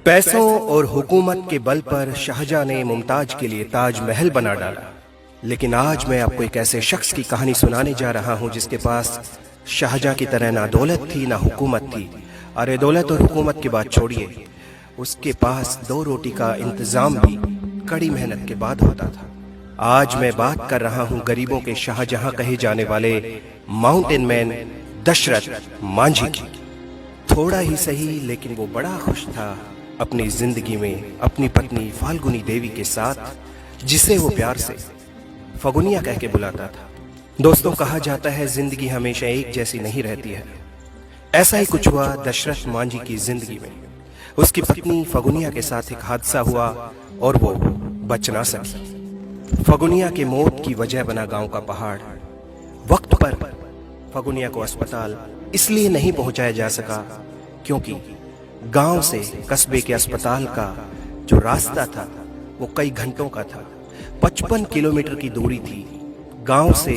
पैसों और हुकूमत के बल पर शाहजहां ने मुमताज के लिए ताजमहल बना डाला। लेकिन आज मैं आपको एक ऐसे शख्स की कहानी सुनाने जा रहा हूं जिसके पास शाहजहां की तरह ना दौलत थी ना हुकूमत थी। अरे दौलत और हुकूमत की बात छोड़िए, उसके पास दो रोटी का इंतजाम भी कड़ी मेहनत के बाद होता था। आज मैं बात कर रहा हूं गरीबों के शाहजहां कहे जाने वाले माउंटेन मैन दशरथ मांझी की। थोड़ा ही सही लेकिन वो बड़ा खुश था अपनी जिंदगी में अपनी पत्नी फाल्गुनी देवी के साथ, जिसे वो प्यार से फगुनिया कह के बुलाता था। दोस्तों, कहा जाता है जिंदगी हमेशा एक जैसी नहीं रहती है। ऐसा ही कुछ हुआ दशरथ मांझी की जिंदगी में। उसकी पत्नी फगुनिया के साथ एक हादसा हुआ और वो बच ना सकी। फगुनिया के मौत की वजह बना गांव का पहाड़। वक्त पर फगुनिया को अस्पताल इसलिए नहीं पहुंचाया जा सका क्योंकि गांव से कस्बे के अस्पताल का जो रास्ता था वो कई घंटों का था। 55 किलोमीटर की दूरी थी गांव से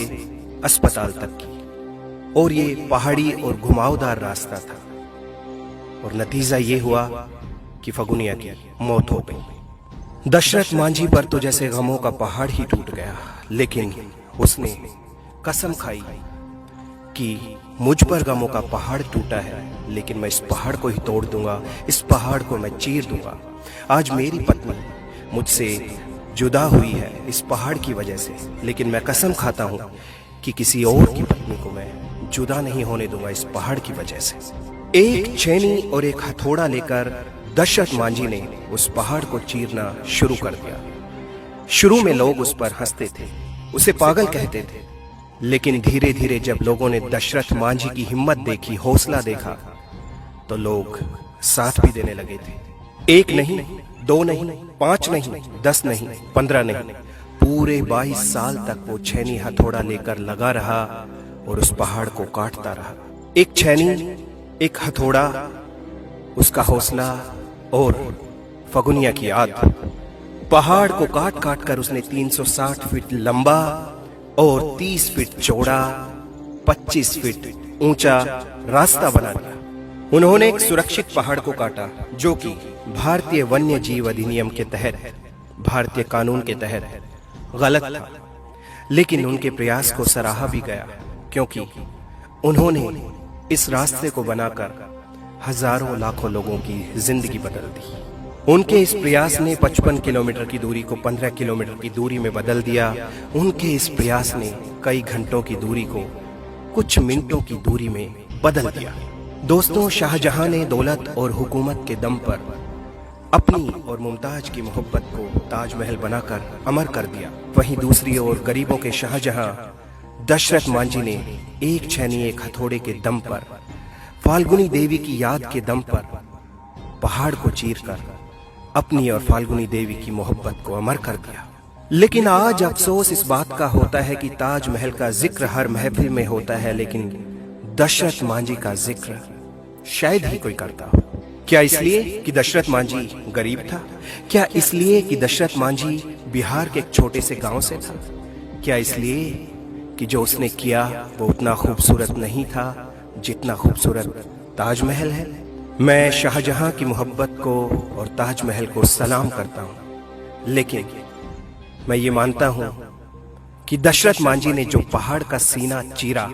अस्पताल तक की, और ये पहाड़ी और घुमावदार रास्ता था। और नतीजा ये हुआ कि फगुनिया की मौत हो गई। दशरथ मांझी पर तो जैसे गमों का पहाड़ ही टूट गया, लेकिन उसने कसम खाई कि मुझ पर गमों का पहाड़ टूटा है लेकिन मैं इस पहाड़ को ही तोड़ दूंगा, इस पहाड़ को मैं चीर दूंगा। आज मेरी पत्नी मुझसे जुदा हुई है इस पहाड़ की वजह से, लेकिन मैं कसम खाता हूं कि किसी और की पत्नी को मैं जुदा नहीं होने दूंगा इस पहाड़ की वजह से। एक छेनी और एक हथौड़ा लेकर दशरथ मांझी ने उस पहाड़ को चीरना शुरू कर दिया। शुरू में लोग उस पर हंसते थे, उसे पागल कहते थे, लेकिन धीरे धीरे जब लोगों ने दशरथ मांझी की हिम्मत देखी, हौसला देखा, तो लोग साथ भी देने लगे थे। 1 नहीं, 2 नहीं, 5 नहीं, 10 नहीं, 15 नहीं, पूरे 22 साल तक वो छेनी हथौड़ा लेकर लगा रहा और उस पहाड़ को काटता रहा। एक छेनी, एक हथौड़ा, उसका हौसला और फगुनिया की याद। पहाड़ को काट काट कर उसने 360 फीट लंबा और 30 फीट चौड़ा, 25 फीट ऊंचा रास्ता बना दिया। उन्होंने एक सुरक्षित पहाड़ को काटा जो कि भारतीय वन्य जीव अधिनियम के तहत, भारतीय कानून के तहत गलत था, लेकिन उनके प्रयास को सराहा भी गया क्योंकि उन्होंने इस रास्ते को बनाकर हजारों लाखों लोगों की जिंदगी बदल दी। उनके इस प्रयास ने 55 किलोमीटर की दूरी को 15 किलोमीटर की दूरी में बदल दिया। उनके इस प्रयास ने कई घंटों की दूरी को कुछ मिनटों की दूरी में बदल दिया। दोस्तों, शाहजहां ने दौलत और हुकूमत के दम पर अपनी और मुमताज की मोहब्बत को ताजमहल बनाकर अमर कर दिया। वहीं दूसरी ओर गरीबों के शाहजहां दशरथ मांझी ने एक छेनी एक हथौड़े के दम पर, फाल्गुनी देवी की याद के दम पर पहाड़ को चीरकर अपनी और फाल्गुनी देवी की मोहब्बत को अमर कर दिया। लेकिन आज अफसोस इस बात का होता है कि ताजमहल का जिक्र हर महफिल में होता है, लेकिन दशरथ मांझी का जिक्र शायद ही कोई करता हो। क्या इसलिए कि दशरथ मांझी गरीब था? क्या इसलिए कि दशरथ मांझी बिहार के एक छोटे से गांव से था? क्या इसलिए कि जो उसने किया वो उतना खूबसूरत नहीं था जितना खूबसूरत ताजमहल है? मैं शाहजहां की मोहब्बत को और ताजमहल को सलाम करता हूं, लेकिन मैं ये मानता हूं कि दशरथ मांझी ने जो पहाड़ का सीना चीरा,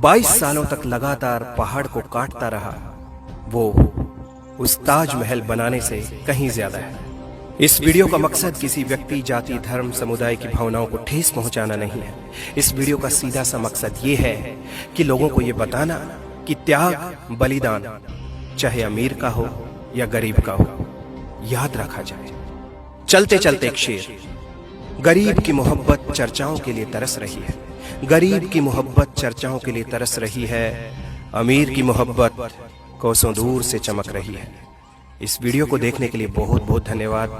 22 सालों तक लगातार पहाड़ को काटता रहा, वो उस ताजमहल बनाने से कहीं ज्यादा है। इस वीडियो का मकसद किसी व्यक्ति, जाति, धर्म, समुदाय की भावनाओं को ठेस पहुंचाना नहीं है। इस वीडियो का सीधा सा मकसद ये है कि लोगों को ये बताना कि त्याग, बलिदान चाहे अमीर का हो या गरीब का हो, याद रखा जाए। चलते चलते एक शेर। गरीब की मोहब्बत चर्चाओं के लिए तरस रही है, गरीब की मोहब्बत चर्चाओं के लिए तरस रही है, अमीर की मोहब्बत कोसों दूर से चमक रही है। इस वीडियो को देखने के लिए बहुत बहुत धन्यवाद।